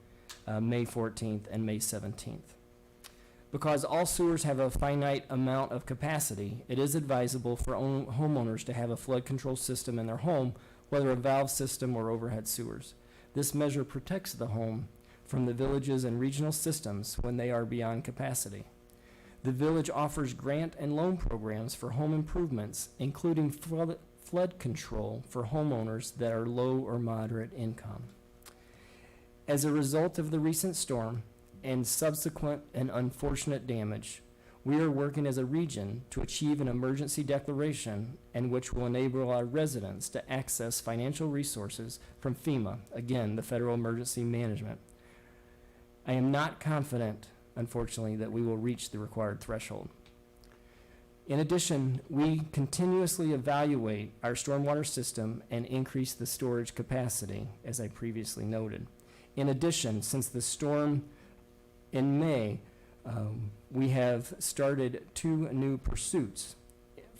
May 14th and May 17th. Because all sewers have a finite amount of capacity, it is advisable for homeowners to have a flood control system in their home, whether a valve system or overhead sewers. This measure protects the home from the villages and regional systems when they are beyond capacity. The village offers grant and loan programs for home improvements, including flood control for homeowners that are low or moderate income. As a result of the recent storm and subsequent and unfortunate damage, we are working as a region to achieve an emergency declaration and which will enable our residents to access financial resources from FEMA, again, the Federal Emergency Management. I am not confident, unfortunately, that we will reach the required threshold. In addition, we continuously evaluate our stormwater system and increase the storage capacity, as I previously noted. In addition, since the storm in May, we have started 2 new pursuits.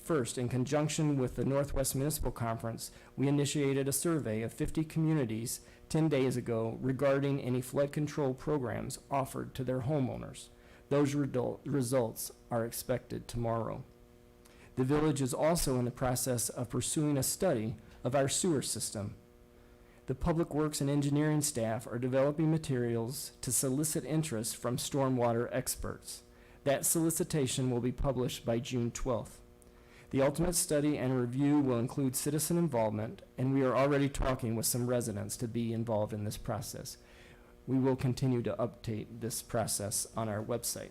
First, in conjunction with the Northwest Municipal Conference, we initiated a survey of 50 communities 10 days ago regarding any flood control programs offered to their homeowners. Those results are expected tomorrow. The village is also in the process of pursuing a study of our sewer system. The Public Works and Engineering staff are developing materials to solicit interest from stormwater experts. That solicitation will be published by June 12th. The ultimate study and review will include citizen involvement, and we are already talking with some residents to be involved in this process. We will continue to update this process on our website.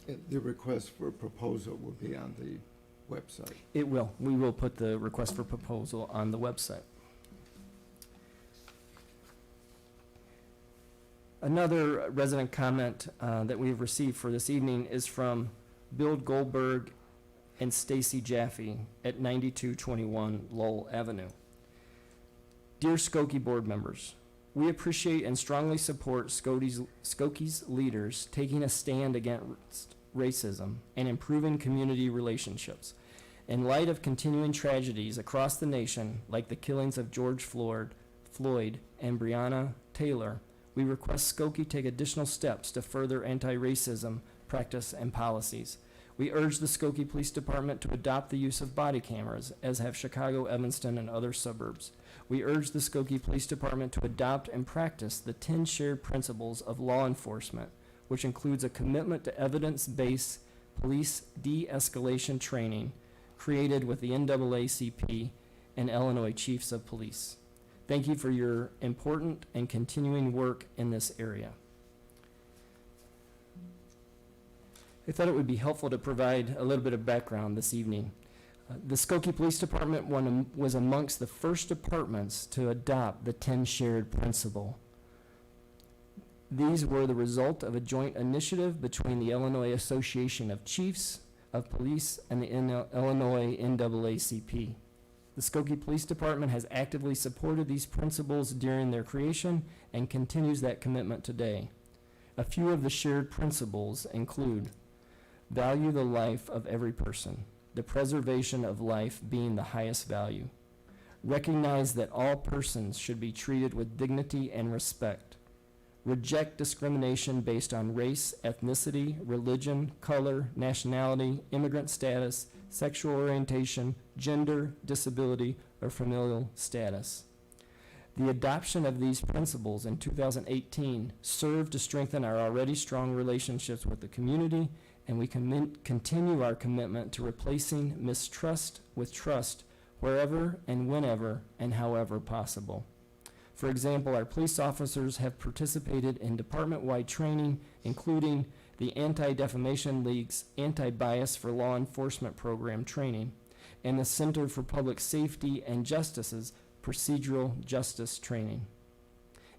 The request for proposal will be on the website. It will. We will put the request for proposal on the website. Another resident comment that we've received for this evening is from Bill Goldberg and Stacy Jaffe at 9221 Lowell Avenue. Dear Skokie board members, we appreciate and strongly support Skokie's leaders taking a stand against racism and improving community relationships. In light of continuing tragedies across the nation, like the killings of George Floyd and Breonna Taylor, we request Skokie take additional steps to further anti-racism practice and policies. We urge the Skokie Police Department to adopt the use of body cameras, as have Chicago, Evanston, and other suburbs. We urge the Skokie Police Department to adopt and practice the 10 shared principles of law enforcement, which includes a commitment to evidence-based police de-escalation training created with the NAACP and Illinois Chiefs of Police. Thank you for your important and continuing work in this area. I thought it would be helpful to provide a little bit of background this evening. The Skokie Police Department was amongst the first departments to adopt the 10 shared principle. These were the result of a joint initiative between the Illinois Association of Chiefs of Police and the Illinois NAACP. The Skokie Police Department has actively supported these principles during their creation and continues that commitment today. A few of the shared principles include value the life of every person, the preservation of life being the highest value. Recognize that all persons should be treated with dignity and respect. Reject discrimination based on race, ethnicity, religion, color, nationality, immigrant status, sexual orientation, gender, disability, or familial status. The adoption of these principles in 2018 served to strengthen our already strong relationships with the community, and we continue our commitment to replacing mistrust with trust wherever and whenever and however possible. For example, our police officers have participated in department-wide training, including the Anti-Defamation League's Anti-Bias for Law Enforcement Program training, and the Center for Public Safety and Justice's Procedural Justice training.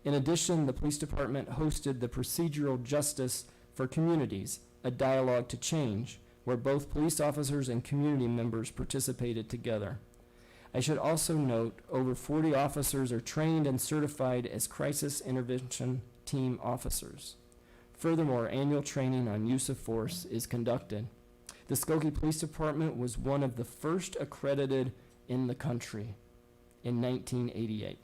In addition, the police department hosted the Procedural Justice for Communities, a dialogue to change, where both police officers and community members participated together. I should also note over 40 officers are trained and certified as crisis intervention team officers. Furthermore, annual training on use of force is conducted. The Skokie Police Department was one of the first accredited in the country in 1988.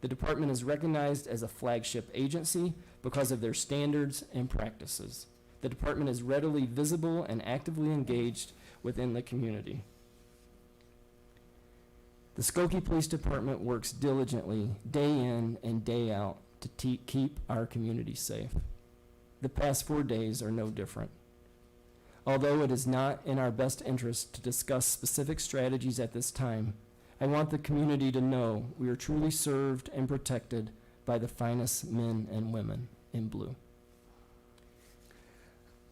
The department is recognized as a flagship agency because of their standards and practices. The department is readily visible and actively engaged within the community. The Skokie Police Department works diligently, day in and day out, to keep our community safe. The past 4 days are no different. Although it is not in our best interest to discuss specific strategies at this time, I want the community to know we are truly served and protected by the finest men and women in blue.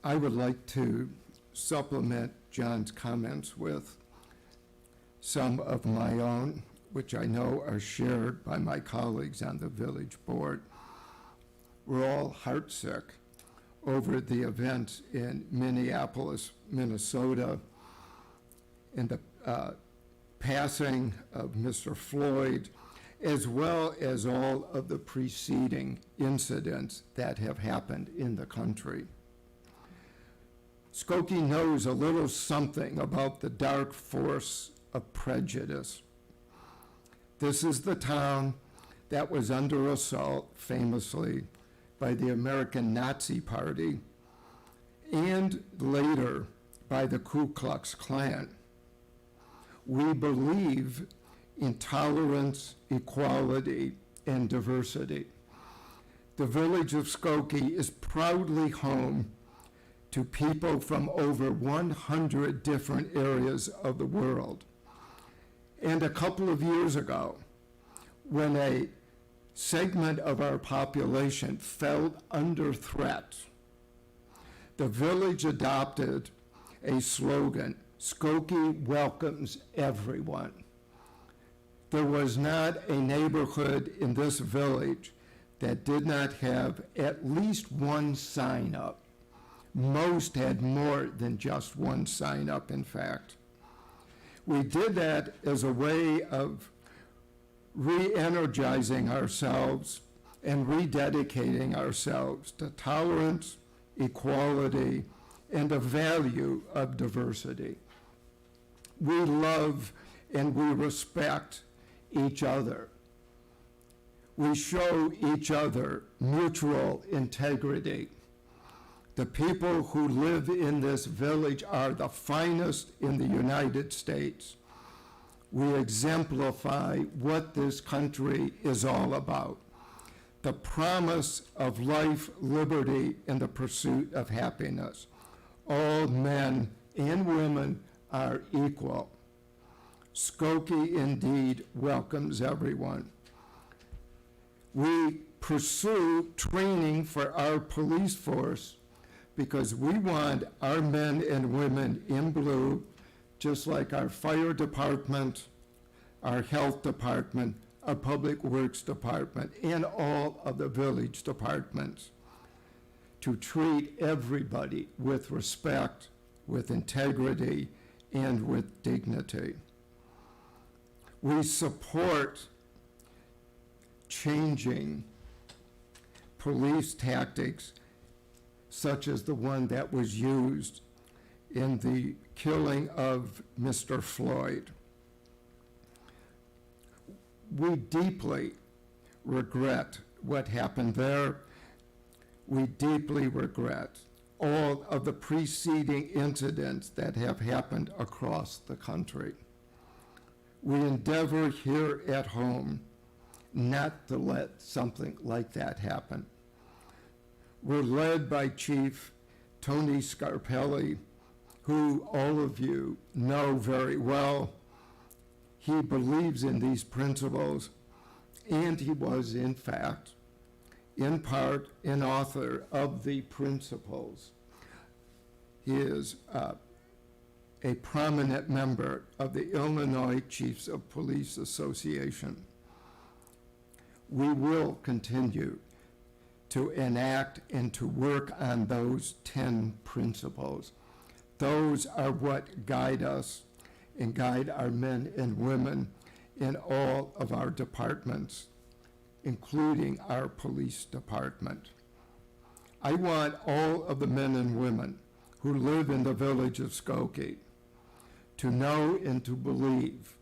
I would like to supplement John's comments with some of my own, which I know are shared by my colleagues on the village board. We're all heartsick over the events in Minneapolis, Minnesota, and the passing of Mr. Floyd, as well as all of the preceding incidents that have happened in the country. Skokie knows a little something about the dark force of prejudice. This is the town that was under assault, famously, by the American Nazi Party and later by the Ku Klux Klan. We believe in tolerance, equality, and diversity. The village of Skokie is proudly home to people from over 100 different areas of the world. And a couple of years ago, when a segment of our population fell under threat, the village adopted a slogan, Skokie welcomes everyone. There was not a neighborhood in this village that did not have at least one sign up. Most had more than just one sign up, in fact. We did that as a way of re-energizing ourselves and rededicating ourselves to tolerance, equality, and the value of diversity. We love and we respect each other. We show each other mutual integrity. The people who live in this village are the finest in the United States. We exemplify what this country is all about. The promise of life, liberty, and the pursuit of happiness. All men and women are equal. Skokie indeed welcomes everyone. We pursue training for our police force because we want our men and women in blue, just like our fire department, our health department, our public works department, and all of the village departments, to treat everybody with respect, with integrity, and with dignity. We support changing police tactics such as the one that was used in the killing of Mr. Floyd. We deeply regret what happened there. We deeply regret all of the preceding incidents that have happened across the country. We endeavor here at home not to let something like that happen. We're led by Chief Tony Scarpelli, who all of you know very well. He believes in these principles, and he was, in fact, in part, an author of the principles. He is a prominent member of the Illinois Chiefs of Police Association. We will continue to enact and to work on those 10 principles. Those are what guide us and guide our men and women in all of our departments, including our police department. I want all of the men and women who live in the village of Skokie to know and to believe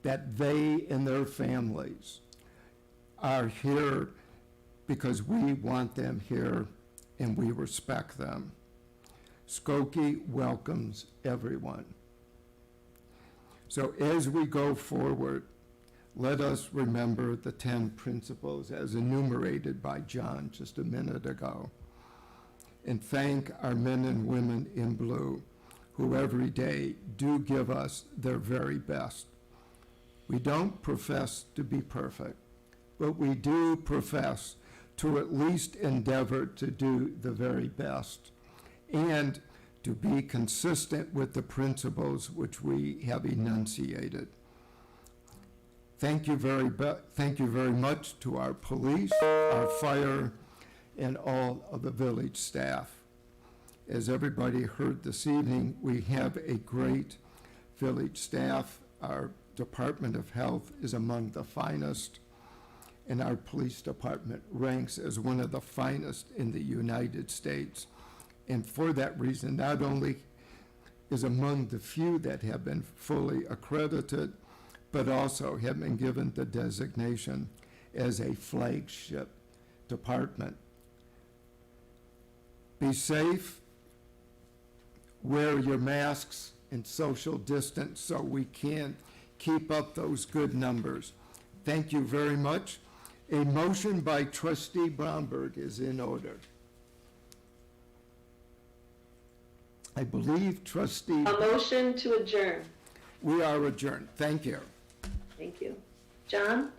that they and their families are here because we want them here and we respect them. Skokie welcomes everyone. So as we go forward, let us remember the 10 principles as enumerated by John just a minute ago, and thank our men and women in blue who every day do give us their very best. We don't profess to be perfect, but we do profess to at least endeavor to do the very best and to be consistent with the principles which we have enunciated. Thank you very much to our police, our fire, and all of the village staff. As everybody heard this evening, we have a great village staff. Our Department of Health is among the finest, and our police department ranks as one of the finest in the United States. And for that reason, not only is among the few that have been fully accredited, but also have been given the designation as a flagship department. Be safe, wear your masks and social distance so we can keep up those good numbers. Thank you very much. A motion by Trustee Bromberg is in order. I believe Trustee... A motion to adjourn. We are adjourned. Thank you. Thank you. John?